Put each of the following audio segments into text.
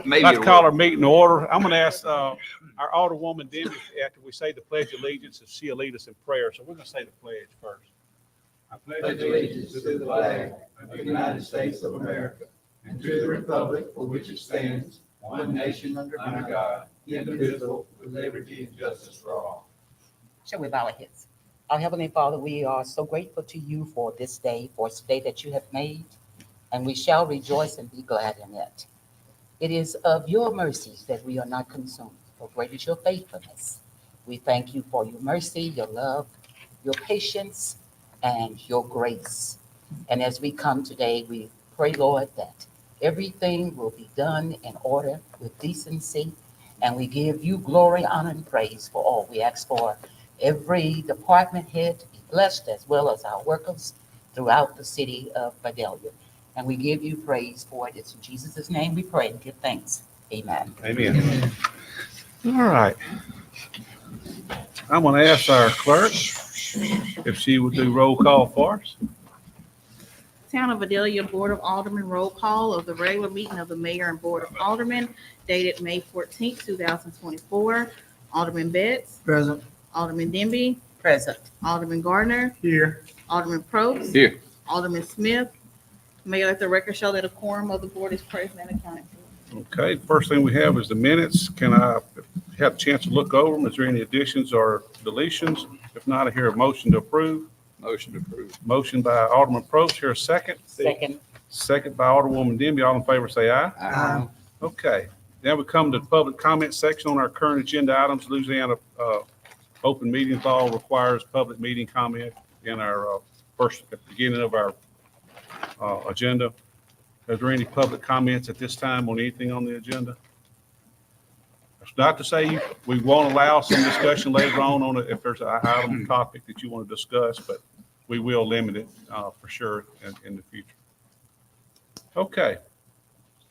Maybe Let's call our meeting to order. I'm going to ask our Alderwoman Debbie, after we say the Pledge of Allegiance, if she'll lead us in prayer. So we're going to say the pledge first. I pledge allegiance to the flag of the United States of America and to the republic for which it stands, one nation under God, indivisible, with liberty and justice for all. Shall we bow our heads? Our Heavenly Father, we are so grateful to you for this day, for it's a day that you have made, and we shall rejoice and be glad in it. It is of your mercies that we are not consumed, for great is your faithfulness. We thank you for your mercy, your love, your patience, and your grace. And as we come today, we pray, Lord, that everything will be done in order with decency, and we give you glory, honor, and praise for all. We ask for every department head to be blessed, as well as our workers throughout the city of Vidalia. And we give you praise for it. It's in Jesus' name we pray and give thanks. Amen. Amen. All right. I'm going to ask our clerk if she would do roll call for us. Town of Vidalia Board of Aldermen roll call of the regular meeting of the Mayor and Board of Aldermen dated May 14th, 2024. Alderman Betts. Present. Alderman Denby. Present. Alderman Gardner. Here. Alderman Probst. Here. Alderman Smith. Mayor, let the record show that a quorum of the board is present and accounted for. Okay, first thing we have is the minutes. Can I have a chance to look over them? Is there any additions or deletions? If not, I hear a motion to approve. Motion approved. Motion by Alderman Probst. Here a second. Second. Second by Alderwoman Denby. All in favor say aye. Aye. Okay. Now we come to the public comment section on our current agenda items. Louisiana open meetings law requires public meeting comment in our first at the beginning of our agenda. Is there any public comments at this time on anything on the agenda? That's not to say we won't allow some discussion later on it if there's an item topic that you want to discuss, but we will limit it for sure in the future. Okay.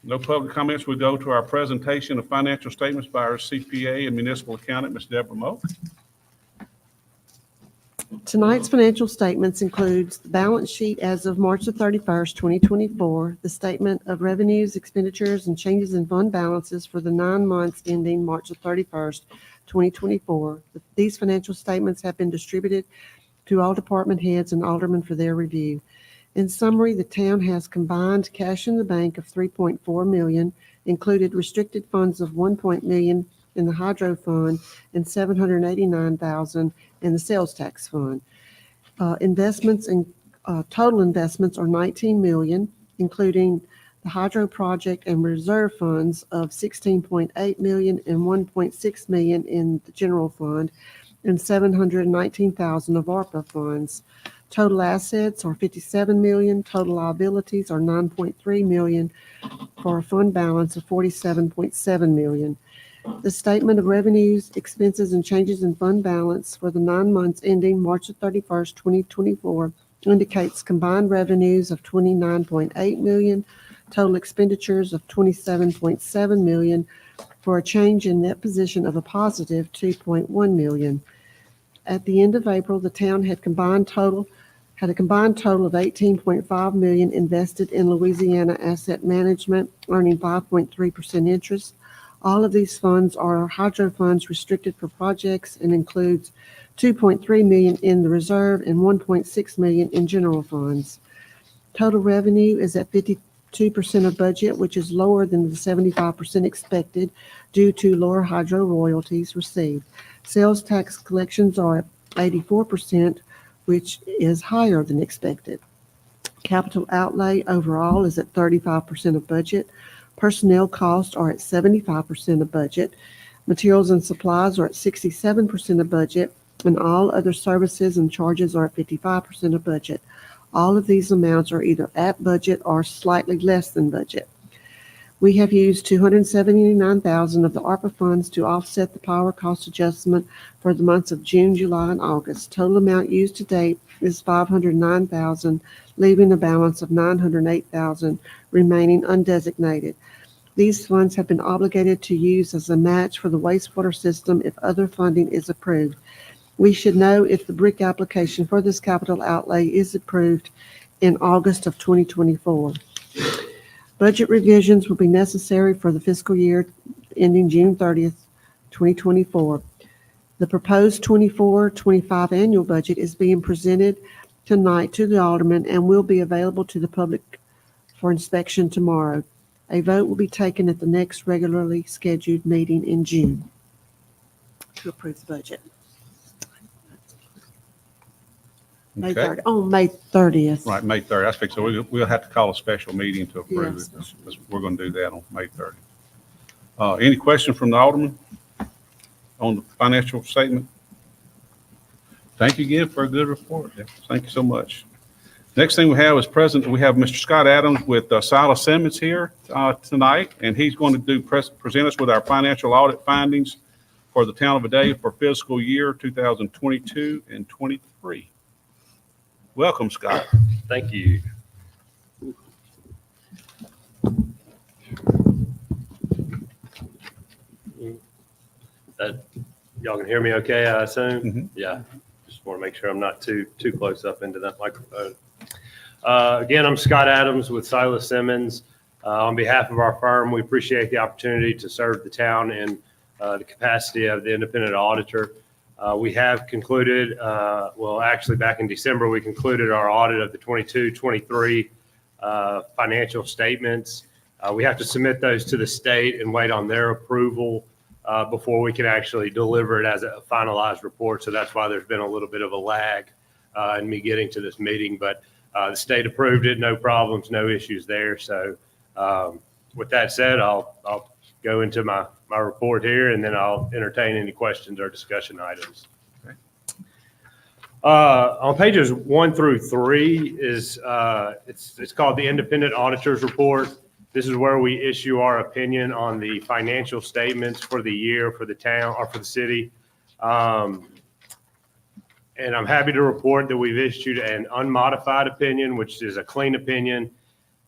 No public comments. We go to our presentation of financial statements by our CPA and municipal accountant, Ms. Deborah Moe. Tonight's financial statements includes the balance sheet as of March the 31st, 2024, the statement of revenues, expenditures, and changes in fund balances for the 9 months ending March the 31st, 2024. These financial statements have been distributed to all department heads and aldermen for their review. In summary, the town has combined cash in the bank of $3.4 million, included restricted funds of $1 million in the hydro fund and $789,000 in the sales tax fund. Investments and total investments are $19 million, including the hydro project and reserve funds of $16.8 million and $1.6 million in the general fund and $719,000 of ARPA funds. Total assets are $57 million. Total liabilities are $9.3 million for a fund balance of $47.7 million. The statement of revenues, expenses, and changes in fund balance for the 9 months ending March 31st, 2024 indicates combined revenues of $29.8 million, total expenditures of $27.7 million, for a change in net position of a positive $2.1 million. At the end of April, the town had a combined total of $18.5 million invested in Louisiana Asset Management, earning 5.3% interest. All of these funds are hydro funds restricted for projects and includes $2.3 million in the reserve and $1.6 million in general funds. Total revenue is at 52% of budget, which is lower than the 75% expected due to lower hydro royalties received. Sales tax collections are at 84%, which is higher than expected. Capital outlay overall is at 35% of budget. Personnel costs are at 75% of budget. Materials and supplies are at 67% of budget, and all other services and charges are at 55% of budget. All of these amounts are either at budget or slightly less than budget. We have used $279,000 of the ARPA funds to offset the power cost adjustment for the months of June, July, and August. Total amount used to date is $509,000, leaving a balance of $908,000 remaining undesignated. These funds have been obligated to use as a match for the wastewater system if other funding is approved. We should know if the BRIC application for this capital outlay is approved in August of 2024. Budget revisions will be necessary for the fiscal year ending June 30th, 2024. The proposed 24-25 annual budget is being presented tonight to the aldermen and will be available to the public for inspection tomorrow. A vote will be taken at the next regularly scheduled meeting in June to approve the budget. May Okay. 30th. On May 30th. Right, May 30th. I think so. We'll have to call a special meeting to approve Yes. it. We're going to do that on May 30th. Any question from the alderman on the financial statement? Thank you again for a good report. Thank you so much. Next thing we have is we have Mr. Scott Adams with Silas Simmons here tonight, and he's going to present us with our financial audit findings for the town of Vidalia for fiscal year 2022 and 23. Welcome, Scott. Thank you. Y'all can hear me okay, I assume? Mhm. Yeah, just want to make sure I'm not too close up into that microphone. Again, I'm Scott Adams with Silas Simmons. On behalf of our firm, we appreciate the opportunity to serve the town in the capacity of the independent auditor. We have concluded, well, actually back in December, we concluded our audit of the 22-23 financial statements. We have to submit those to the state and wait on their approval before we can actually deliver it as a finalized report. So that's why there's been a little bit of a lag in me getting to this meeting, but the state approved it, no problems, no issues there. So with that said, I'll go into my report here, and then I'll entertain any questions or discussion items. Okay. On pages 1 through 3 is it's called the Independent Auditor's Report. This is where we issue our opinion on the financial statements for the year for the town or for the city. And I'm happy to report that we've issued an unmodified opinion, which is a clean opinion.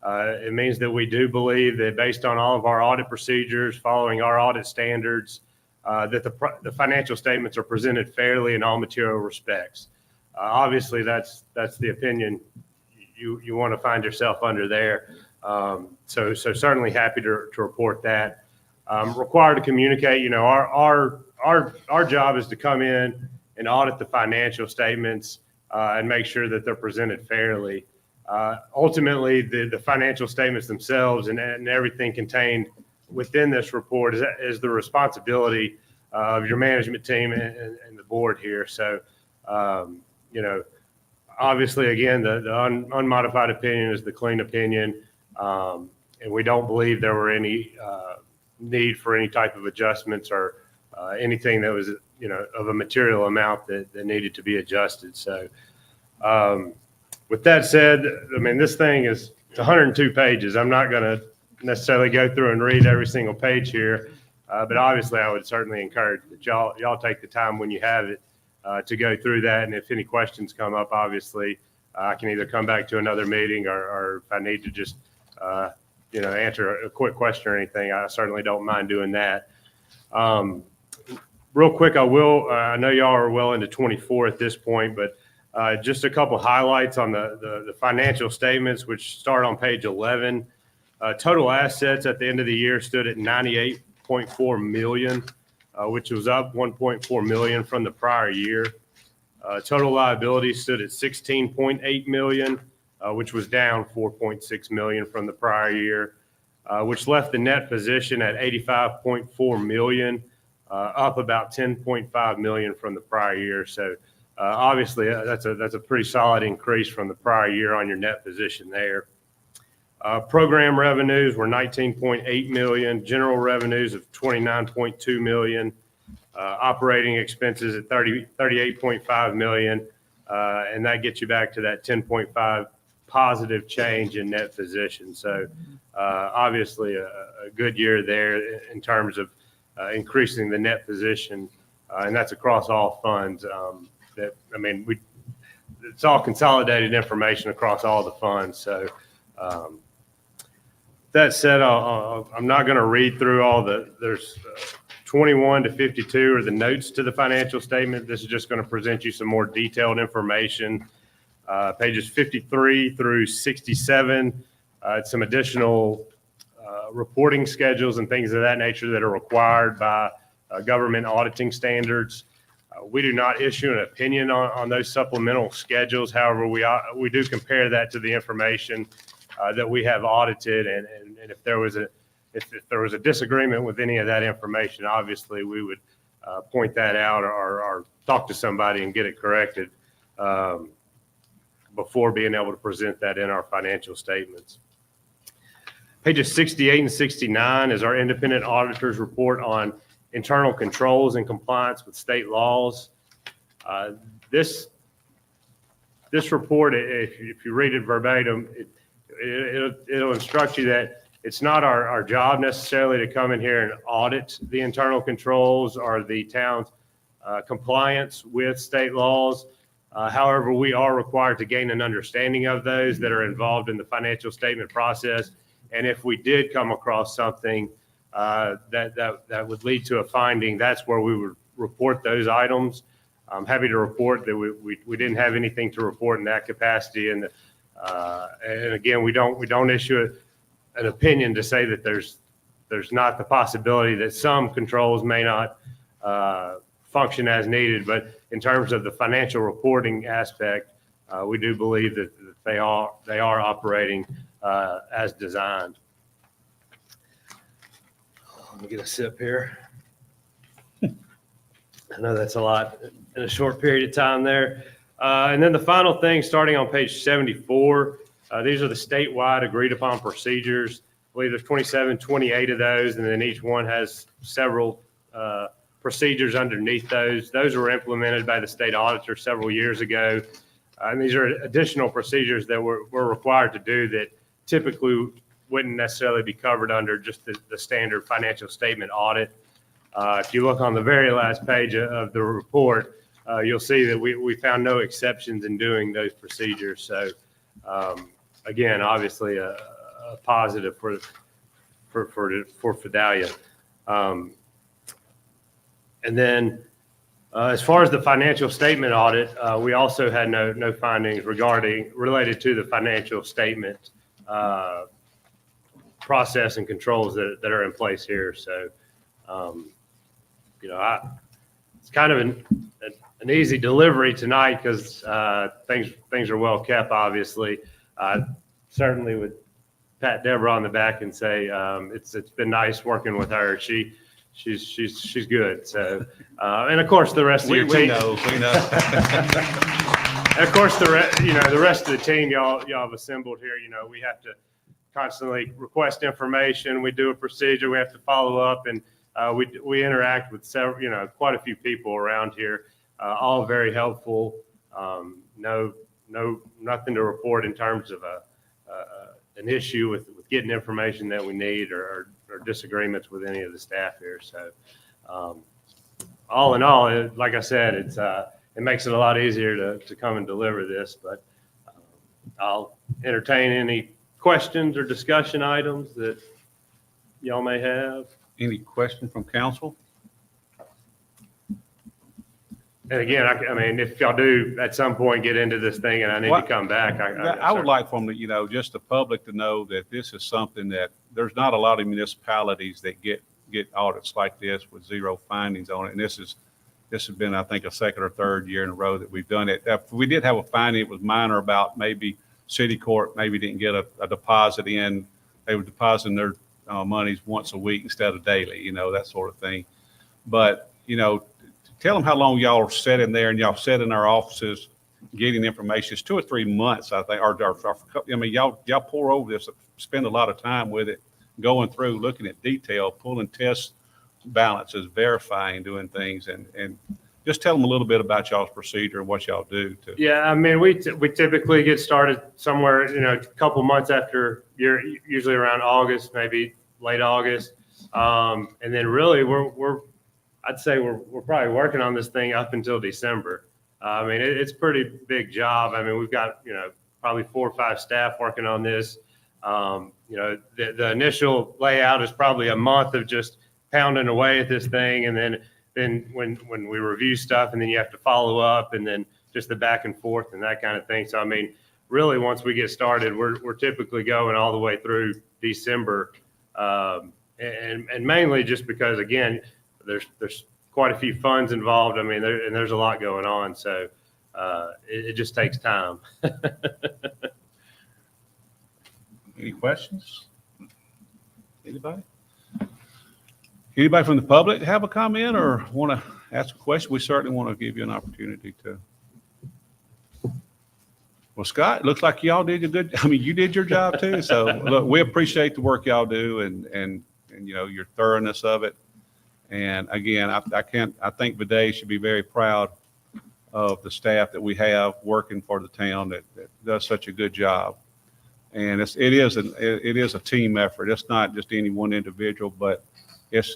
It means that we do believe that based on all of our audit procedures, following our audit standards, that the financial statements are presented fairly in all material respects. Obviously, that's the opinion you want to find yourself under there. So certainly happy to report that. Required to communicate, our job is to come in and audit the financial statements and make sure that they're presented fairly. Ultimately, the financial statements themselves and everything contained within this report is the responsibility of your management team and the board here. So, obviously, again, the unmodified opinion is the clean opinion, and we don't believe there were any need for any type of adjustments or anything that was, of a material amount that needed to be adjusted. So, with that said, I mean, this thing it's 102 pages. I'm not going to necessarily go through and read every single page here, but obviously I would certainly encourage that y'all take the time when you have it to go through that. And if any questions come up, obviously I can either come back to another meeting or if I need to just, answer a quick question or anything, I certainly don't mind doing that. Real quick, I know y'all are well into 24 at this point, but just a couple highlights on the financial statements, which start on page 11. Total assets at the end of the year stood at $98.4 million, which was up $1.4 million from the prior year. Total liabilities stood at $16.8 million, which was down $4.6 million from the prior year, which left the net position at $85.4 million, up about $10.5 million from the prior year. So obviously that's a pretty solid increase from the prior year on your net position there. Program revenues were $19.8 million, general revenues of $29.2 million, operating expenses at $38.5 million, and that gets you back to that 10.5 positive change in net position. So obviously a good year there in terms of increasing the net position, and that's across all funds. It's all consolidated information across all the funds. So that said, I'm not going to read through there's 21 to 52 are the notes to the financial statement. This is just going to present you some more detailed information. Pages 53 through 67, it's some additional reporting schedules and things of that nature that are required by government auditing standards. We do not issue an opinion on those supplemental schedules. However, we do compare that to the information that we have audited, and if there was a disagreement with any of that information, obviously we would point that out or talk to somebody and get it corrected before being able to present that in our financial statements. Pages 68 and 69 is our independent auditor's report on internal controls and compliance with state laws. This report, if you read it verbatim, it'll instruct you that it's not our job necessarily to come in here and audit the internal controls or the town's compliance with state laws. However, we are required to gain an understanding of those that are involved in the financial statement process. And if we did come across something that would lead to a finding, that's where we would report those items. I'm happy to report that we didn't have anything to report in that capacity. And again, we don't issue an opinion to say that there's not the possibility that some controls may not function as needed. But in terms of the financial reporting aspect, we do believe that they are operating as designed. Let me get a sip here. I know that's a lot in a short period of time there. And then the final thing, starting on page 74, these are the statewide agreed upon procedures. I believe there's 28 of those, and then each one has several procedures underneath those. Those were implemented by the state auditor several years ago. And these are additional procedures that we're required to do that typically wouldn't necessarily be covered under just the standard financial statement audit. If you look on the very last page of the report, you'll see that we found no exceptions in doing those procedures. So again, obviously a positive for Vidalia. And then as far as the financial statement audit, we also had no findings related to the financial statement process and controls that are in place here. So, it's kind of an easy delivery tonight because things are well kept. Obviously, certainly would pat Deborah on the back and say it's been nice working with her. She's good. So, and of course the rest of your team. We know. And of course the rest of the team y'all have assembled here. We have to constantly request information. We do a procedure. We have to follow up, and we interact with several, quite a few people around here. All very helpful. Nothing to report in terms of an issue with getting information that we need or disagreements with any of the staff here. So, all in all, like I said, it makes it a lot easier to come and deliver this. But I'll entertain any questions or discussion items that y'all may have. Any question from council? And again, I mean, if y'all do at some point get into this thing and I need to come back, I would like from just the public to know that this is something that there's not a lot of municipalities that get audits like this with zero findings on it. And this has been, I think, a second or third year in a row that we've done it. If we did have a finding, it was minor about maybe city court maybe didn't get a deposit in. They were depositing their monies once a week instead of daily, that sort of thing. But, tell them how long y'all are sitting there and y'all sit in our offices getting information. It's 2 or 3 months, I think, y'all pour over this, spend a lot of time with it, going through, looking at detail, pulling test balances, verifying, doing things, and just tell them a little bit about y'all's procedure and what y'all do. Yeah, I mean, we typically get started somewhere, a couple months after, usually around August, maybe late August. And then really I'd say we're probably working on this thing up until December. I mean, it's a pretty big job. I mean, we've got, probably 4 or 5 staff working on this. The initial layout is probably a month of just pounding away at this thing. And then when we review stuff, and then you have to follow up, and then just the back and forth and that kind of thing. So, I mean, really, once we get started, we're typically going all the way through December And mainly just because, again, there's quite a few funds involved. I mean, there's a lot going on. So it just takes time. Any questions? Anybody? Anybody from the public have a comment or want to ask a question? We certainly want to give you an opportunity to. Well, Scott, it looks like y'all did a good, I mean, you did your job too. So look, we appreciate the work y'all do and you know, your thoroughness of it. And again, I think Vidalia should be very proud of the staff that we have working for the town that does such a good job. And it is a team effort. It's not just any one individual, but it's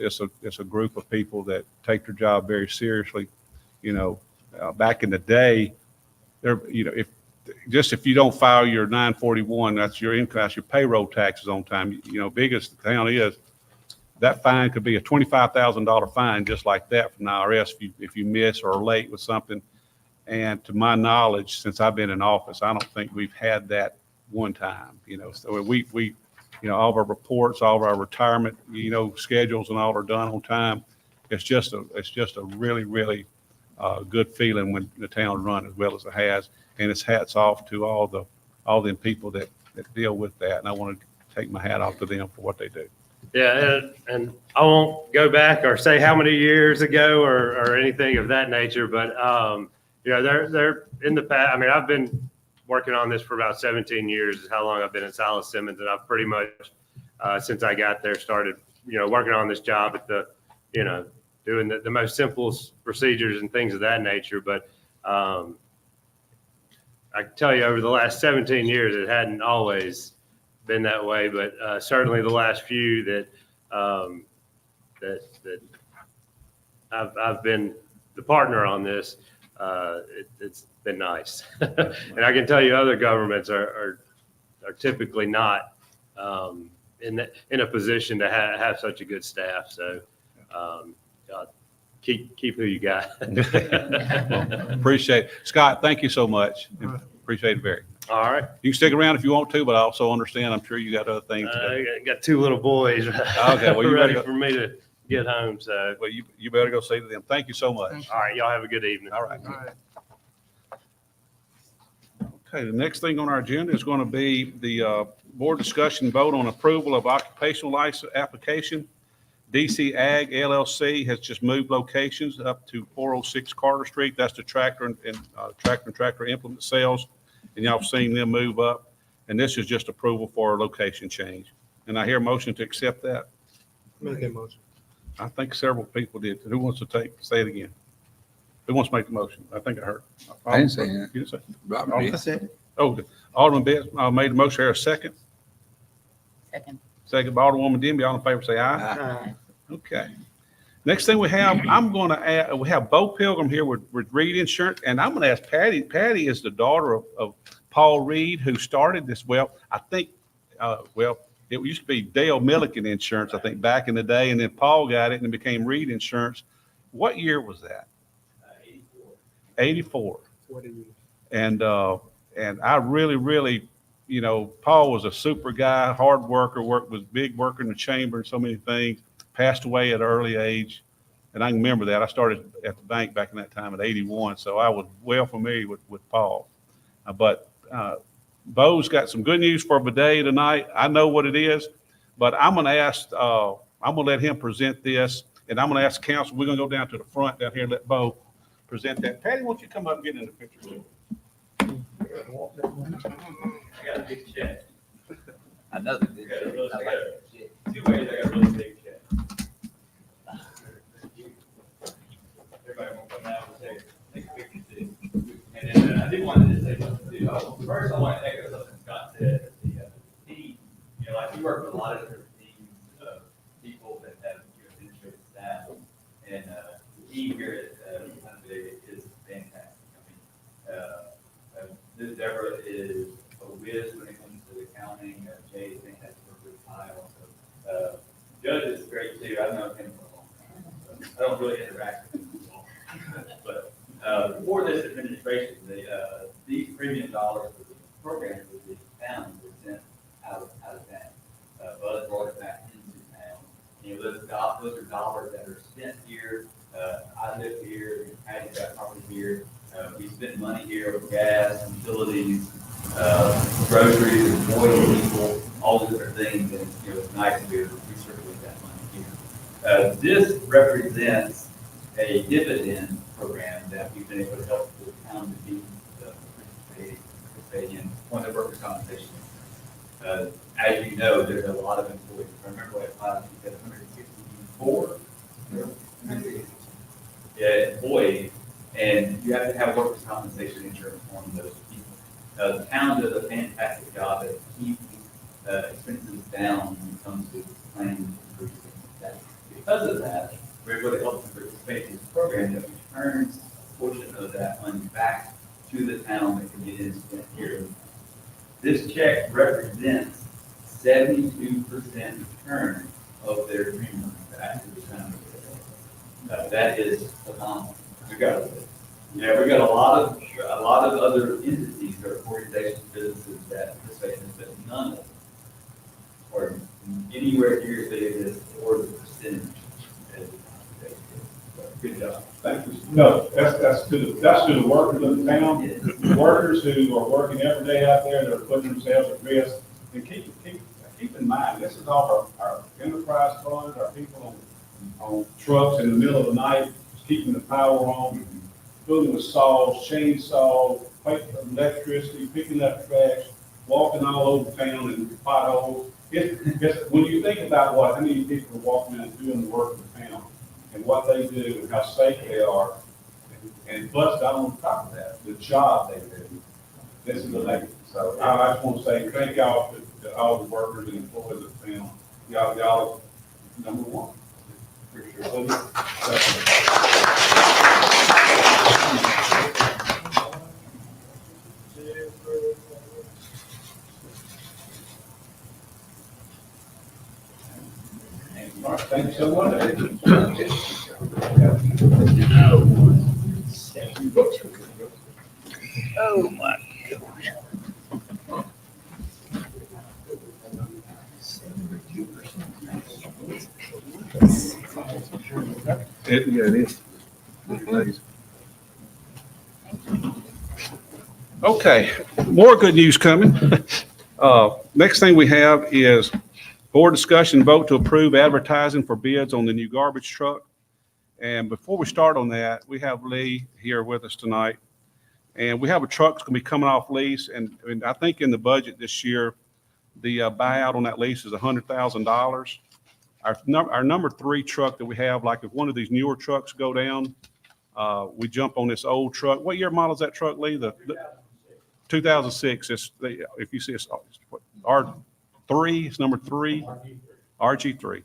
a group of people that take their job very seriously. You know, back in the day, you know, if you don't file your 941, that's your income, that's your payroll taxes on time. You know, big as the town is, that fine could be a $25,000 fine just like that from the IRS if you miss or are late with something. And to my knowledge, since I've been in office, I don't think we've had that one time. You know, so we you know, all of our reports, all of our retirement, you know, schedules and all are done on time. It's just a really good feeling when the town run as well as it has. And it's hats off to all them people that deal with that. And I want to take my hat off to them for what they do. Yeah, and I won't go back or say how many years ago or anything of that nature, but you know, they're in the past. I mean, I've been working on this for about 17 years is how long I've been at Silas Simmons, and I've pretty much since I got there started, you know, working on this job at the, you know, doing the most simplest procedures and things of that nature. But I can tell you over the last 17 years, it hadn't always been that way, but certainly the last few that I've been the partner on this, it's been nice. And I can tell you other governments are typically not in a position to have such a good staff. So keep who you got. Well, appreciate it. Scott, thank you so much. Appreciate it very. All right. You can stick around if you want to, but I also understand, I'm sure you got other things to do. I got two little boys Okay, well, you ready better go. for me to get home. So, Well, you better go see to them. Thank you so much. all right, y'all have a good evening. All right. Okay, the next thing on our agenda is going to be the board discussion vote on approval of occupational license application. DC Ag LLC has just moved locations up to 406 Carter Street. That's the tractor and tractor implement sales. And y'all have seen them move up. And this is just approval for a location change. And I hear a motion to accept that. Make that motion. I think several people did. Who wants to say it again? Who wants to make the motion? I think I heard. I didn't say that. You didn't say? Robert did. I said it. Oh, Alderman Betts made the motion. Here a second. Second by Alderwoman Denby. All in favor, say aye. Okay. Next thing we have, I'm going to add, we have Bo Pilgrim here with Reed Insurance, and I'm going to ask Patty. Patty is the daughter of Paul Reed, who started this. Well, I think, it used to be Dale Milliken Insurance, I think, back in the day, and then Paul got it and it became Reed Insurance. What year was that? 84. 40 years. And I really, you know, Paul was a super guy, hard worker, was big worker in the chamber and so many things. Passed away at an early age. And I can remember that. I started at the bank back in that time at 81. So I was well familiar with Paul. But Bo's got some good news for Vidalia tonight. I know what it is, but I'm going to ask, I'm going to let him present this. And I'm going to ask council, we're going to go down to the front down here and let Bo present that. Patty, why don't you come up and get in the picture too? I got a big check. Another big I got a really- check. I got two ways I got a really big check. Everybody won't come out and take a picture too. And then I did want to just say something too. First, I want to echo something Scott said. The team, you know, like we work with a lot of different teams of people that have administrative staff, and the team here at Vidalia is fantastic. I mean, this Deborah is a whiz when it comes to accounting. Jay is fantastic with Kyle. So, Judge is great too. I've known him for a long time. So I don't really interact with him long. But before this administration, these premium dollars for the programs that the town was sent out of town. Buzz brought it back into utilities, groceries, employee people, all the different things, and, you know, it's nice to be able to recirculate that money here. This represents a dividend program that we've been able to help the town to be participate in on the workers' compensation. As you know, there's a lot of employees. If I remember what I said 164 employees, and you have to have workers' compensation insurance on those people. The town does a fantastic job at keeping expenses down when it comes to planning and things like that. Because of that, we're able to help them participate in this program that returns a portion of that money back to the town that can get in spent here. This check represents 72% return of their premium back to the town. That is phenomenal. We got a lot of other entities or organizations, businesses that participate in this, but none of them are anywhere near as big as this or the percentage. Good job. Thank you. No, that's to the workers of the town, the workers who are working every day out there, that are putting themselves at risk. And keep in mind, this is all our enterprise funds, our people on trucks in the middle of the night, keeping the power on, dealing with saws, chainsaws, electricity, picking up trash, walking all over town in potholes. When you think about how many people are walking and doing the work in town and what they do and how safe they are, and plus on top of that, the job they do, this is amazing. So I just want to say thank y'all to all the workers and employees of the town. Y'all are number one. For sure. All right, thank you so much. Oh, my. It is. Okay, more good news coming. Next thing we have is board discussion vote to approve advertising for bids on the new garbage truck. And before we start on that, we have Lee here with us tonight. And we have a truck that's going to be coming off lease. And I think in the budget this year, the buyout on that lease is $100,000. Our number 3 truck that we have, like if one of these newer trucks go down, we jump on this old truck. What year model is that truck, Lee? The 2006. If you see it's R3, it's number 3, RG3.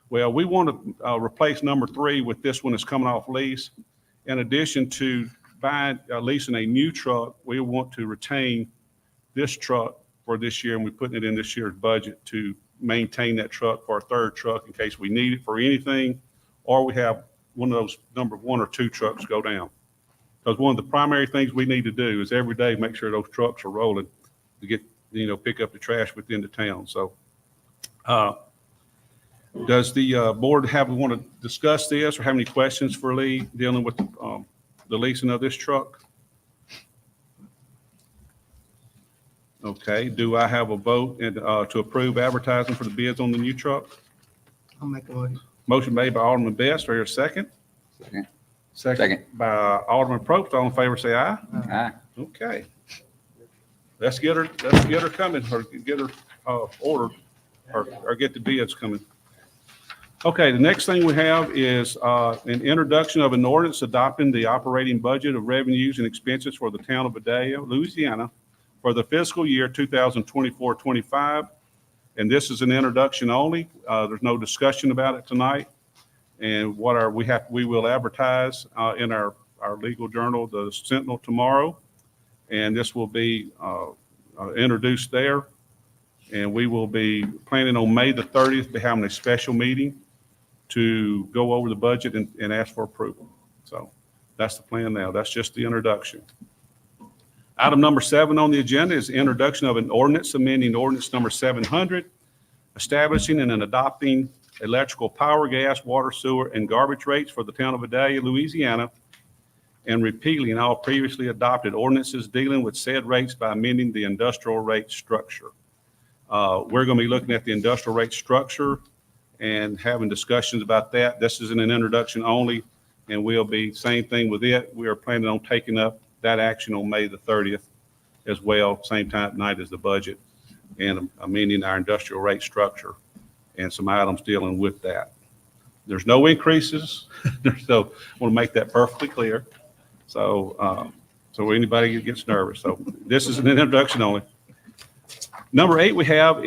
Well, we want to replace number 3 with this one that's coming off lease. In addition to leasing a new truck, we want to retain this truck for this year, and we're putting it in this year's budget to maintain that truck for our 3rd truck in case we need it for anything, or we have one of those number 1 or 2 trucks go down. Because one of the primary things we need to do is every day make sure those trucks are rolling to get, pick up the trash within the town. So does the board want to discuss this or have any questions for Lee dealing with the leasing of this truck? Okay, do I have a vote to approve advertising for the bids on the new truck? I'll make a motion. Motion made by Alderman Best, or here a second? Second by Alderman Probst. All in favor, say aye. Aye. Okay. Let's get her coming, or get her ordered, or get the bids coming. Okay, the next thing we have is an introduction of an ordinance adopting the operating budget of revenues and expenses for the town of Vidalia, Louisiana, for the fiscal year 2024-25. And this is an introduction only. There's no discussion about it tonight. And we will advertise in our legal journal, the Sentinel, tomorrow. And this will be introduced there. And we will be planning on May the 30th, be having a special meeting to go over the budget and ask for approval. So that's the plan now. That's just the introduction. Item number 7 on the agenda is introduction of an ordinance amending ordinance number 700, establishing and adopting electrical, power, gas, water, sewer, and garbage rates for the town of Vidalia, Louisiana, and repealing all previously adopted ordinances dealing with said rates by amending the industrial rate structure. We're going to be looking at the industrial rate structure and having discussions about that. This is an introduction only, and we'll be same thing with it. We are planning on taking up that action on May the 30th as well, same time night as the budget, and amending our industrial rate structure and some items dealing with that. There's no increases, so I want to make that perfectly clear. So, so anybody gets nervous. So this is an introduction only. Number 8 we have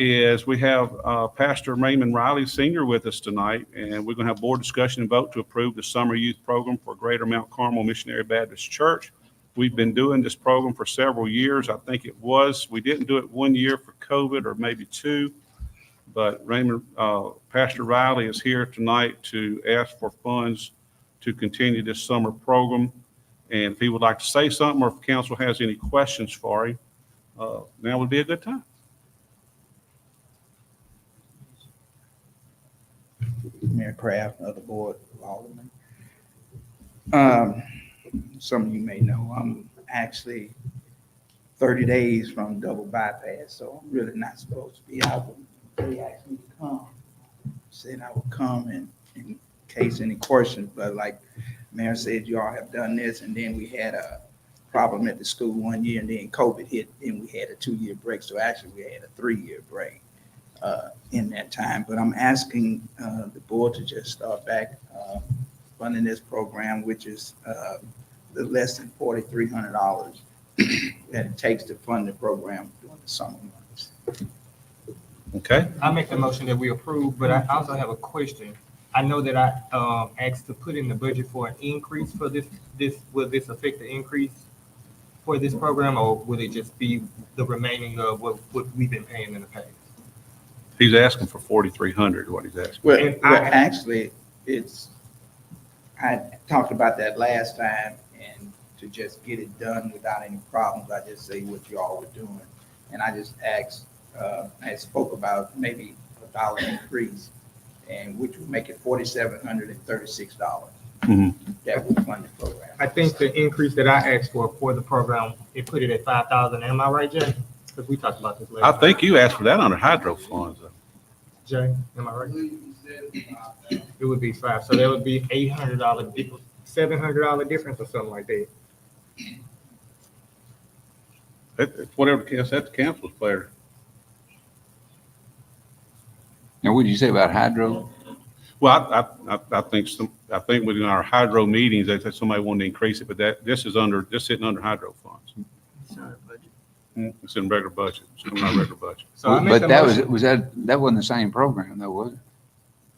Pastor Raymond Riley Sr. with us tonight, and we're going to have board discussion and vote to approve the summer youth program for Greater Mount Carmel Missionary Baptist Church. We've been doing this program for several years. I think we didn't do it 1 year for COVID or maybe 2, but Pastor Riley is here tonight to ask for funds to continue this summer program. And if he would like to say something, or if council has any questions for him, now would be a good time. Mayor Kraft, of the Board of Aldermen. Some of you may know, I'm actually 30 days from double bypass, so I'm really not supposed to be out. They asked me to come, said I would come in case any questions, but like Mayor said, you all have done this, and then we had a problem at the school 1 year, and then COVID hit, and we had a 2-year break, so actually we had a 3-year break in that time. But I'm asking the board to just start back funding this program, which is the less than $4,300 that it takes to fund the program during the summer months. Okay. I make the motion that we approve, but I also have a question. I know that I asked to put in the budget for an increase for this. Will this affect the increase for this program, or will it just be the remaining of what we've been paying in the past? He's asking for 4,300. What he's asking. Well, actually, I talked about that last time, and to just get it done without any problems, I just say what you all were doing. And I just asked, I spoke about maybe $1 increase, and which would make it $4,736. Mm-hmm. That would fund the program. I think the increase that I asked for the program, it put it at 5,000. Am I right, Jay? Because we talked about this I last. think you asked for that under hydro funds. Jay, am I right? It would be 5, so that would be $800 difference, $700 difference, or something like that. It's whatever the case, that's the council's pleasure. Now, what did you say about hydro? Well, I think within our hydro meetings, they said somebody wanted to increase it, but this is sitting under hydro funds. It's in regular budget. It's in our regular budget. So I make But the that motion. that wasn't the same program though, was it?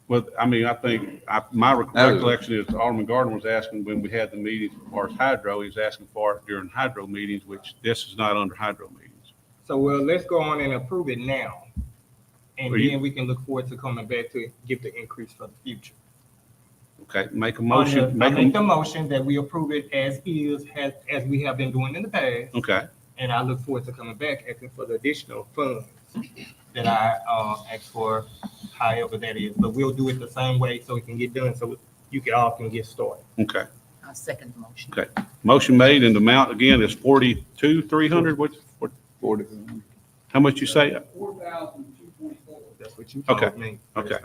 Well, I mean, I think my recollection is Alderman Gardner was asking when we had the meetings as far as hydro, he was asking for it during hydro meetings, which this is not under hydro meetings. So well, let's go on and approve it now, and Well, then we can look forward to coming back to give the increase for the future. Okay, make a motion. I make the motion that we approve it as is, as we have been doing in the past. Okay, And I look forward to coming back asking for the additional funds that I asked for, however that is. But we'll do it the same way so it can get done, so you all can get started. okay. I'll second the motion. Okay. Motion made, and the amount again is 42,300. What, 40. how much you say? 4,224. That's what you Okay. told me. Okay.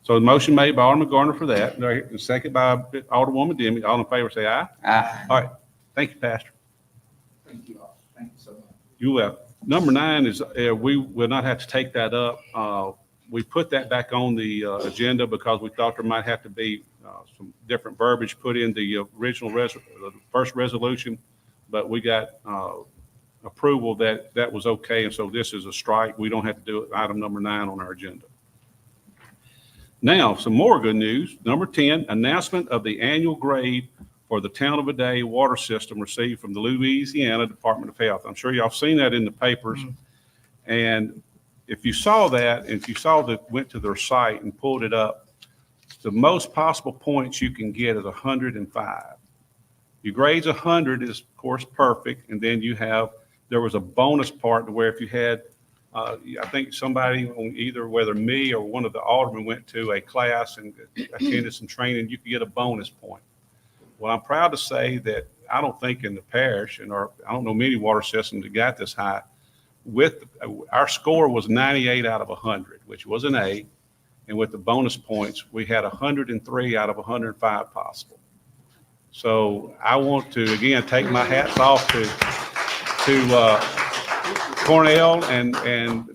So the motion made by Alderman Gardner for that, and second by Alderwoman Demme. All in favor, say aye. Aye. All right. Thank you, Pastor. Thank you all. Thank you so much. You will. Number 9 is, we will not have to take that up. We put that back on the agenda because we thought there might have to be some different verbiage put in the original the first resolution, but we got approval that that was okay, and so this is a strike. We don't have to do it, item number 9 on our agenda. Now, some more good news. Number 10, announcement of the annual grade for the Town of Vidalia water system received from the Louisiana Department of Health. I'm sure y'all seen that in the papers. And if you saw that, and if you went to their site and pulled it up, the most possible points you can get is 105. Your grade's 100 is, of course, perfect. And then there was a bonus part to where if you had, I think somebody on either, whether me or one of the aldermen went to a class and attended some training, you could get a bonus point. Well, I'm proud to say that I don't think in the parish, or I don't know many water systems that got this high. With our score was 98 out of 100, which was an A. And with the bonus points, we had 103 out of 105 possible. So I want to, again, take my hats off to Cornell and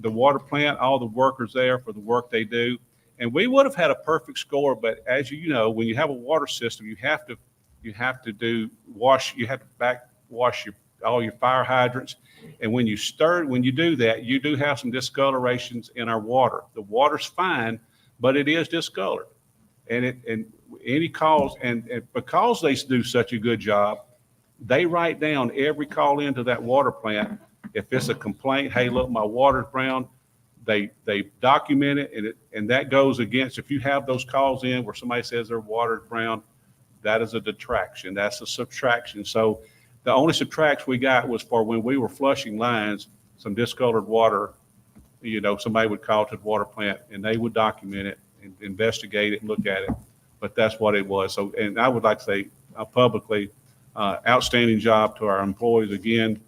the water plant, all the workers there for the work they do. And we would have had a perfect score, but as you know, when you have a water system, you have to backwash all your fire hydrants. And when you do that, you do have some discolorations in our water. The water's fine, but it is discolored. And any cause, and because they do such a good job, they write down every call into that water plant. If it's a complaint, hey, look, my water's brown, they document it, and that goes against, if you have those calls in where somebody says their water's brown, that is a detraction, that's a subtraction. So the only subtracts we got was for when we were flushing lines, some discolored water, somebody would call to the water plant and they would document it and investigate it and look at it. But that's what it was. So, and I would like to say publicly, outstanding job to our employees. Again,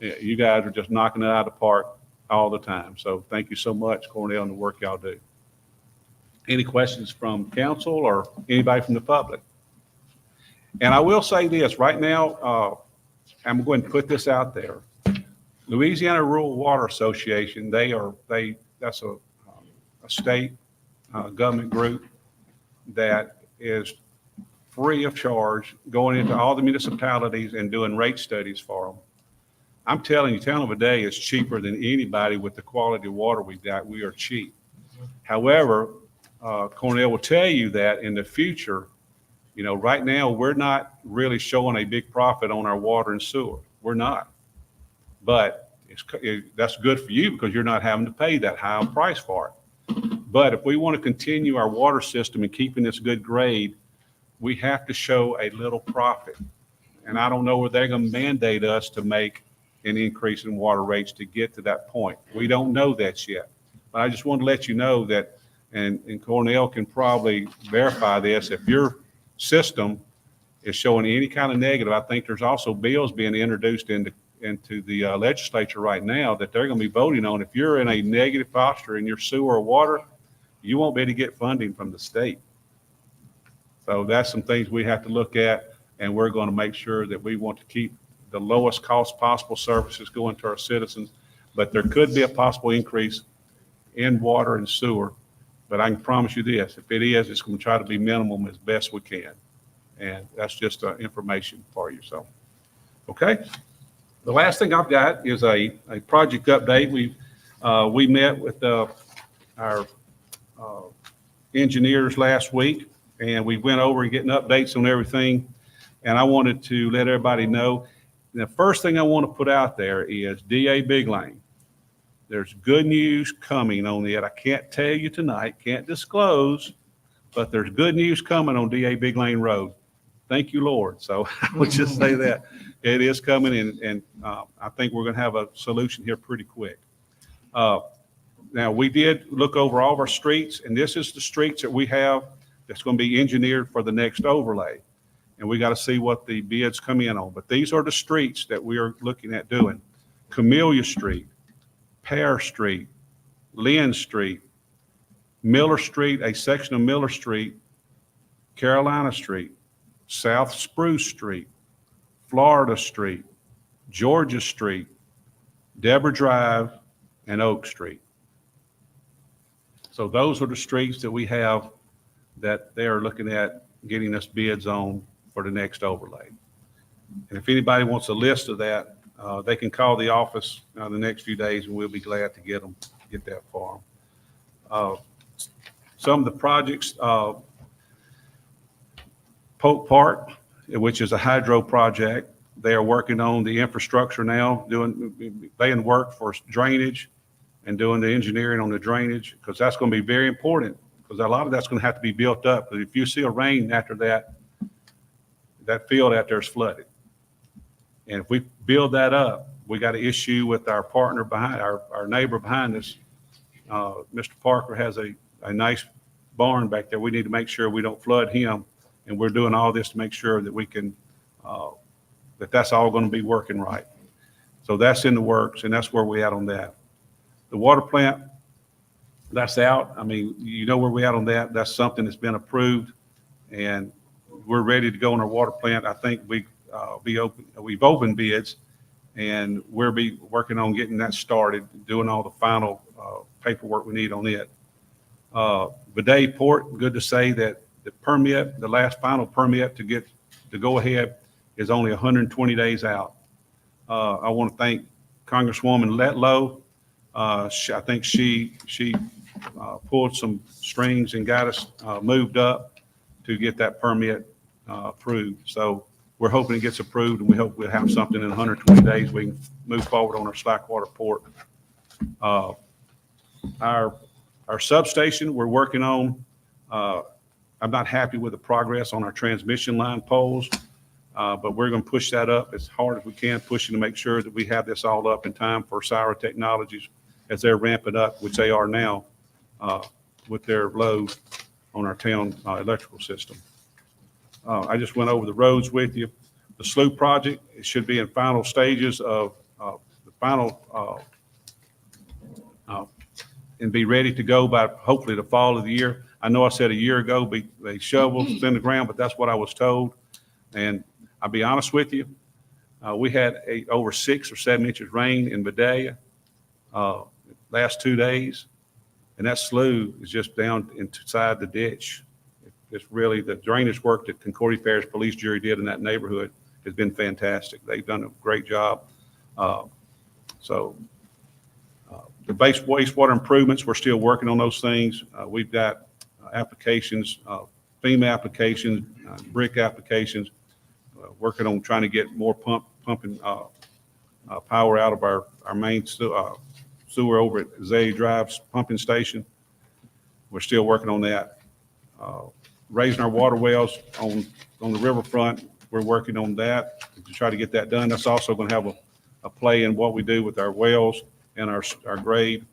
you guys are just knocking it out of the park all the time. So thank you so much, Cornell, and the work y'all do. Any questions from council or anybody from the public? And I will say this right now, I'm going to put this out there. Louisiana Rural Water Association, that's a state government group that is free of charge, going into all the municipalities and doing rate studies for them. I'm telling you, Town of Vidalia is cheaper than anybody with the quality of water we've got. We are cheap. However, Cornell will tell you that in the future, right now, we're not really showing a big profit on our water and sewer. We're not. But that's good for you because you're not having to pay that high price for it. But if we want to continue our water system and keeping this good grade, we have to show a little profit. And I don't know where they're going to mandate us to make an increase in water rates to get to that point. We don't know that yet. But I just want to let you know that, and Cornell can probably verify this, if your system is showing any kind of negative, I think there's also bills being introduced into the legislature right now that they're going to be voting on. If you're in a negative posture in your sewer or water, you won't be able to get funding from the state. So that's some things we have to look at, and we're going to make sure that we want to keep the lowest cost possible services going to our citizens. But there could be a possible increase in water and sewer. But I can promise you this, if it is, it's going to try to be minimum as best we can. And that's just information for you. So, okay. The last thing I've got is a project update. We met with our engineers last week, and we went over and getting updates on everything. And I wanted to let everybody know, the first thing I want to put out there is DA Big Lane. There's good news coming on it. I can't tell you tonight, can't disclose, but there's good news coming on DA Big Lane Road. Thank you, Lord. So I would just say that it is coming in, and I think we're going to have a solution here pretty quick. Now, we did look over all of our streets, and this is the streets that we have that's going to be engineered for the next overlay. And we got to see what the bids come in on. But these are the streets that we are looking at doing. Camellia Street, Pear Street, Lynn Street, Miller Street, a section of Miller Street, Carolina Street, South Spruce Street, Florida Street, Georgia Street, Deborah Drive, and Oak Street. So those are the streets that we have that they are looking at getting us bids on for the next overlay. And if anybody wants a list of that, they can call the office the next few days, and we'll be glad to get that for them. Some of the projects, Polk Park, which is a hydro project, they are working on the infrastructure now, laying work for drainage and doing the engineering on the drainage, because that's going to be very important, because a lot of that's going to have to be built up. Because if you see a rain after that, that field out there is flooded. And if we build that up, we got an issue with our partner behind, our neighbor behind us. Mr. Parker has a nice barn back there. We need to make sure we don't flood him. And we're doing all this to make sure that we can that's all going to be working right. So that's in the works, and that's where we at on that. The water plant, that's out. I mean, you know where we at on that. That's something that's been approved, and we're ready to go on our water plant. I think we've opened bids, and we'll be working on getting that started, doing all the final paperwork we need on it. Vidalia Port, good to say that the permit, the last final permit to go ahead is only 120 days out. I want to thank Congresswoman Letlow. I think she pulled some strings and got us moved up to get that permit approved. So we're hoping it gets approved, and we hope we'll have something in 120 days. We can move forward on our Slackwater Port. Our substation we're working on. I'm not happy with the progress on our transmission line poles, but we're going to push that up as hard as we can, pushing to make sure that we have this all up in time for Syra Technologies as they're ramping up, which they are now with their load on our town electrical system. I just went over the roads with you. The slough project, it should be in final stages of the final and be ready to go by hopefully the fall of the year. I know I said a year ago, they shovels in the ground, but that's what I was told. And I'll be honest with you, we had over 6 or 7 inches rain in Vidalia last 2 days, and that slough is just down inside the ditch. It's really the drainage work that Concordia Parish Police Jury did in that neighborhood has been fantastic. They've done a great job. The wastewater improvements, we're still working on those things. We've got applications, FEMA applications, brick applications, working on trying to get more pumping power out of our main sewer over at Zay Drive's pumping station. We're still working on that. Raising our water wells on the riverfront, we're working on that to try to get that done. That's also going to have a play in what we do with our wells and our grade.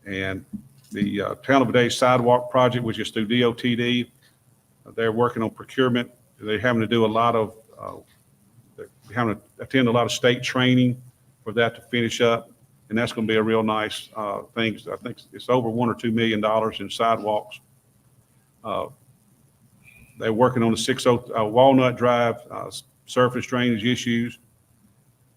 And the Town of Vidalia sidewalk project, which is through DOTD, they're working on procurement. They're having to do a lot of, they're having to attend a lot of state training for that to finish up. And that's going to be a real nice thing. I think it's over $1 or $2 million in sidewalks. They're working on the 60 Walnut Drive surface drainage issues,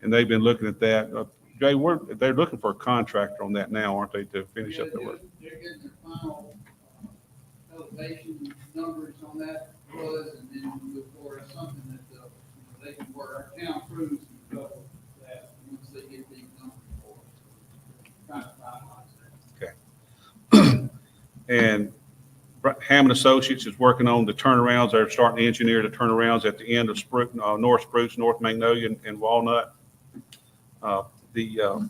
and they've been looking at that. Jay, they're looking for a contractor on that now, aren't they, to finish up the work? They're getting the final elevation numbers on that was, and then we'll move forward. That's something that they can work. Our town crews can go with that once they get these numbers for us. Trying to finalize that. Okay. And Hammond Associates is working on the turnarounds. They're starting to engineer the turnarounds at the end of North Spruce, North Magnolia, and Walnut. The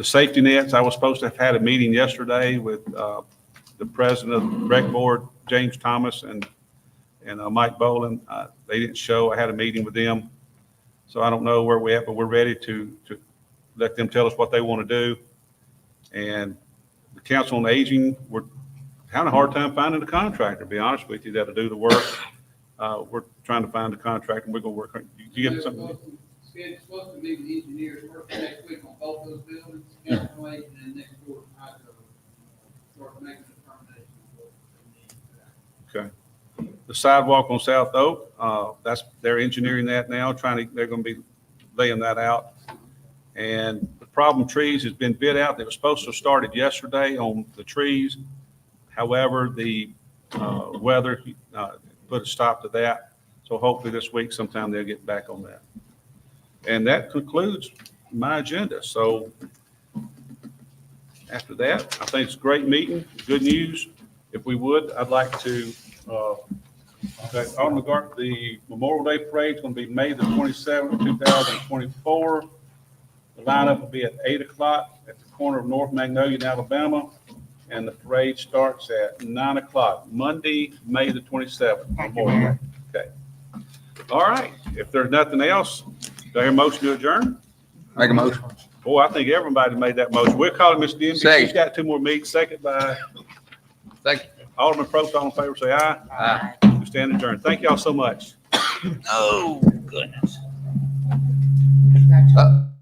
safety nets, I was supposed to have had a meeting yesterday with the president of the rec board, James Thomas, and Mike Boland. They didn't show. I had a meeting with them. So I don't know where we're at, but we're ready to let them tell us what they want to do. And the Council on Aging, we're having a hard time finding a contractor, to be honest with you, that'll do the work. We're trying to find a contractor, and we're going to work on it. You get something? It's supposed to meet with the engineers first next week on both those buildings, Council and then next quarter, start making a determination of what they need. Okay. The sidewalk on South Oak, they're engineering that now, they're going to be laying that out. And the problem trees has been bid out. They were supposed to have started yesterday on the trees. However, the weather put a stop to that. So hopefully this week sometime they'll get back on that. And that concludes my agenda. So after that, I think it's a great meeting, good news. If we would, I'd like to, the Memorial Day Parade is going to be May the 27th, 2024. The lineup will be at 8 o'clock at the corner of North Magnolia in Alabama. And the parade starts at 9 o'clock, Monday, May the 27th. Memorial Day. Okay. All right. If there's nothing else, do I hear a motion to adjourn? Make a motion. Boy, I think everybody made that motion. We're calling Ms. Denby. Second. She's got 2 more meetings. Second by Thank you. Alderman Probst. All in favor, say aye. Aye. We stand adjourned. Thank y'all so much. Oh, goodness. Congratulations.